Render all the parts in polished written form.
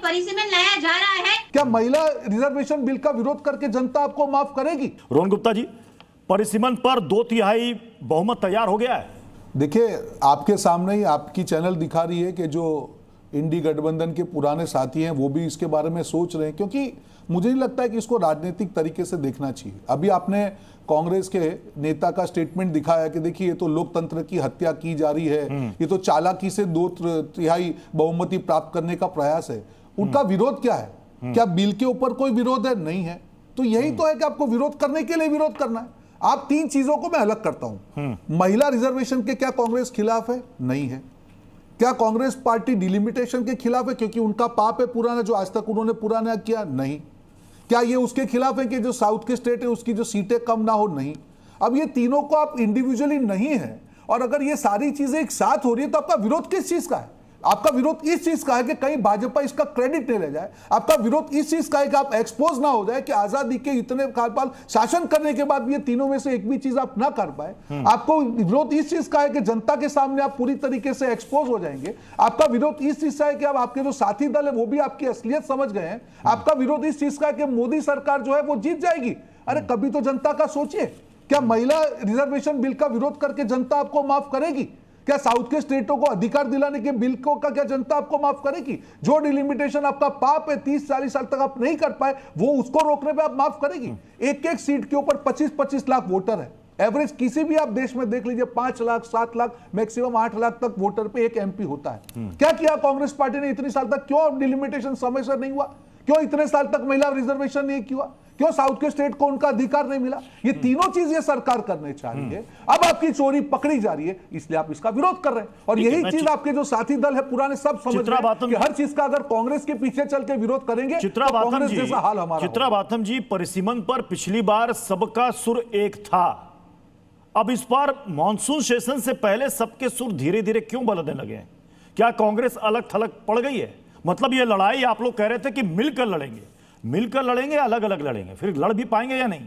परिसीमन लाया जा रहा है। क्या महिला रिजर्वेशन बिल का विरोध करके जनता आपको माफ करेगी? रोहन गुप्ता जी, परिसीमन पर 2/3 बहुमत तैयार हो गया है। देखिए, आपके सामने ही आपकी चैनल दिखा रही है कि जो इंडी गठबंधन के पुराने साथी हैं वो भी इसके बारे में सोच रहे हैं, क्योंकि मुझे नहीं लगता है कि इसको राजनीतिक तरीके से देखना चाहिए। अभी आपने कांग्रेस के नेता का स्टेटमेंट दिखाया कि देखिए ये तो लोकतंत्र की हत्या की जा रही है, ये तो चालाकी से 2/3 बहुमति प्राप्त करने का प्रयास है। उनका विरोध क्या है? क्या बिल के ऊपर कोई विरोध है? नहीं है। तो यही तो है कि आपको विरोध करने के लिए विरोध करना है। आप तीन चीजों को मैं अलग करता हूं। महिला रिजर्वेशन के क्या कांग्रेस खिलाफ है? नहीं है। क्या कांग्रेस पार्टी डिलिमिटेशन के खिलाफ है क्योंकि उनका पाप है पुराना जो आज तक उन्होंने पूरा ना किया? नहीं। क्या ये उसके खिलाफ है कि जो साउथ के स्टेट है उसकी जो सीटें कम ना हो? नहीं। अब ये तीनों को आप इंडिविजुअली नहीं है, और अगर ये सारी चीजें एक साथ हो रही है तो आपका विरोध किस चीज का है? आपका विरोध इस चीज का है कि कहीं भाजपा इसका क्रेडिट नहीं ले जाए। आपका विरोध इस चीज का है कि आप एक्सपोज ना हो जाए कि आजादी के इतने साल शासन करने के बाद ये तीनों में से एक भी चीज आप ना कर पाए। आपको विरोध इस चीज का है कि जनता के सामने आप पूरी तरीके से एक्सपोज हो जाएंगे। आपका विरोध इस चीज का है कि अब आपके जो साथी दल है वो भी आपकी असलियत समझ गए हैं। आपका विरोध इस चीज का है कि मोदी सरकार जो है वो जीत जाएगी। अरे कभी तो जनता का सोचिए। क्या महिला रिजर्वेशन बिल का विरोध करके जनता आपको माफ करेगी? क्या साउथ के स्टेटों को अधिकार दिलाने के बिल को का क्या जनता आपको माफ करेगी? जो डिलिमिटेशन आपका पाप है 30-40 साल तक आप नहीं कर पाए, वो उसको रोकने पे आप माफ करेगी? एक एक सीट के ऊपर 25-25 लाख वोटर है। एवरेज किसी भी आप देश में देख लीजिए 5 लाख 7 लाख मैक्सिमम 8 लाख तक वोटर पे एक एमपी होता है। क्या किया कांग्रेस पार्टी ने इतनी साल तक? क्यों डिलिमिटेशन समय से नहीं हुआ? क्यों इतने साल तक महिला रिजर्वेशन नहीं किया? क्यों साउथ के स्टेट को उनका अधिकार नहीं मिला? ये तीनों चीज ये सरकार करने चाह रही है। अब आपकी चोरी पकड़ी जा रही है, इसलिए आप इसका विरोध कर रहे हैं। और यही चीज आपके जो साथी दल है पुराने सब समझ रहे हैं कि हर चीज का अगर कांग्रेस के पीछे चल के विरोध करेंगे तो कांग्रेस जैसा हाल हमारा। चित्रा बाथम जी, परिसीमन पर पिछली बार सबका सुर एक था, अब इस बार मॉनसून सेशन से पहले सबके सुर धीरे धीरे क्यों बदलने लगे हैं? क्या कांग्रेस अलग थलग पड़ गई है? मतलब ये लड़ाई आप लोग कह रहे थे कि मिलकर लड़ेंगे, अलग अलग लड़ेंगे, फिर लड़ भी पाएंगे या नहीं?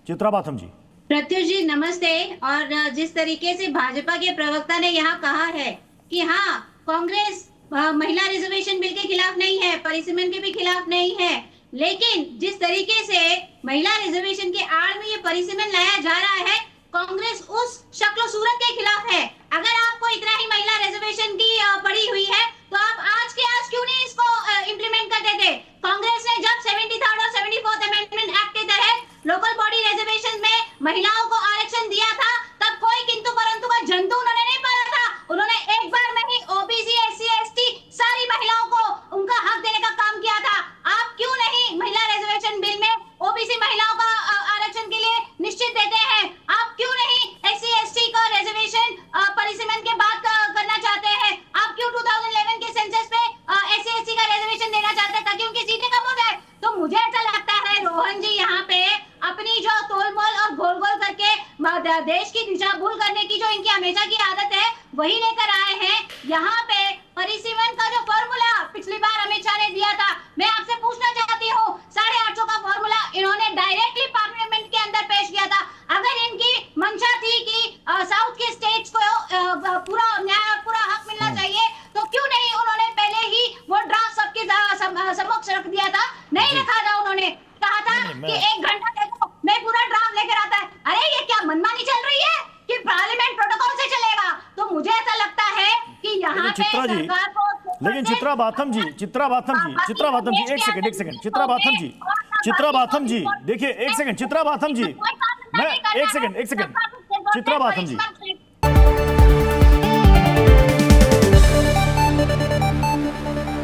चित्रा बाथम जी। प्रत्युष जी नमस्ते। और जिस तरीके से भाजपा के प्रवक्ता ने यहाँ कहा है कि हाँ कांग्रेस महिला रिजर्वेशन बिल के खिलाफ नहीं है, परिसीमन के भी खिलाफ नहीं है, लेकिन जिस तरीके से महिला रिजर्वेशन के आड़ में ये परिसीमन लाया जा रहा है, कांग्रेस उस शक्ल सूरत के खिलाफ है। अगर आपको इतना ही महिला रिजर्वेशन की पड़ी हुई है तो आप आज के आज क्यों नहीं इसको इम्प्लीमेंट कर देते? कांग्रेस ने जब 73rd और 74th अमेंडमेंट एक्ट के तहत लोकल बॉडी रिजर्वेशन में महिलाओं को आरक्षण दिया था, तब कोई किंतु परंतु का जंतु उन्होंने नहीं पाला था। उन्होंने एक बार में ही ओबीसी, एससी, एसटी सारी महिलाओं को उनका हक देने का काम किया था। आप क्यों नहीं महिला रिजर्वेशन बिल में ओबीसी महिलाओं का आरक्षण के लिए निश्चित देते हैं? आप क्यों नहीं एससी, एसटी का रिजर्वेशन परिसीमन के बाद करना चाहते हैं? आप क्यों 2011 के सेंसस पे एससी, एसटी का रिजर्वेशन देना चाहते हैं ताकि उनकी सीटें कम हो जाए? तो मुझे ऐसा लगता है रोहन जी यहाँ पे अपनी जो तोलमोल और गोल गोल करके देश की दिशा भूल करने की जो इनकी हमेशा की आदत है वही लेकर आए हैं। यहाँ पे परिसीमन का जो फॉर्मूला पिछली बार अमित शाह ने दिया था, मैं आपसे पूछना चाहती हूँ 850 का फॉर्मूला इन्होंने डायरेक्टली पार्लियामेंट के अंदर पेश किया था। अगर इनकी मंशा थी कि साउथ के स्टेट्स को पूरा न्याय और पूरा हक मिलना चाहिए, तो क्यों नहीं उन्होंने पहले ही वो ड्राफ्ट सबके समक्ष रख दिया था? नहीं रखा था। उन्होंने कहा था कि 1 घंटा देखो मैं पूरा ड्राफ्ट लेकर आता है। अरे ये क्या मनमानी चल रही है कि पार्लियामेंट प्रोटोकॉल से चलेगा? तो मुझे ऐसा लगता है कि यहाँ पे सरकार को लेकिन चित्रा बाथम जी, एक सेकंड चित्रा बाथम जी देखिए, एक सेकंड चित्रा बाथम जी, मैं एक सेकंड चित्रा बाथम जी